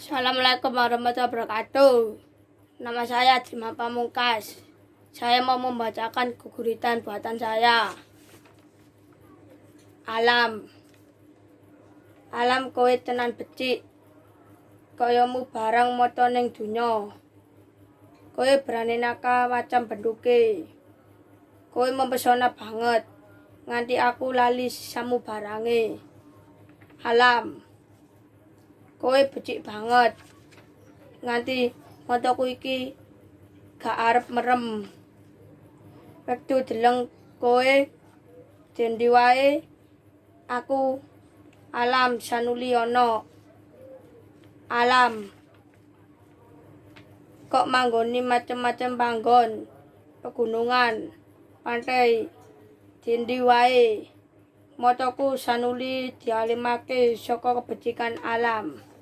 Assalamualaikum warahmatullahi wabarakatuh. Nama saya Jima Pamungkas. Saya mau membacakan guguritan buatan saya. Alam. Alam kowe tenan becik. Kayamu barang moto ning donya. Kowe berani naka macam benduke. Kowe mempesona banget. Nganti aku lali sisamu barange. Alam. Kowe becik banget. Nganti motoku iki gak arep merem. Wektu deleng kowe dendi wae aku alam sanuli ana. Alam. Kok manggoni macem-macem panggon, pegunungan, pantai, dendi wae. Motoku sanuli dialimake saka kebecikan alam.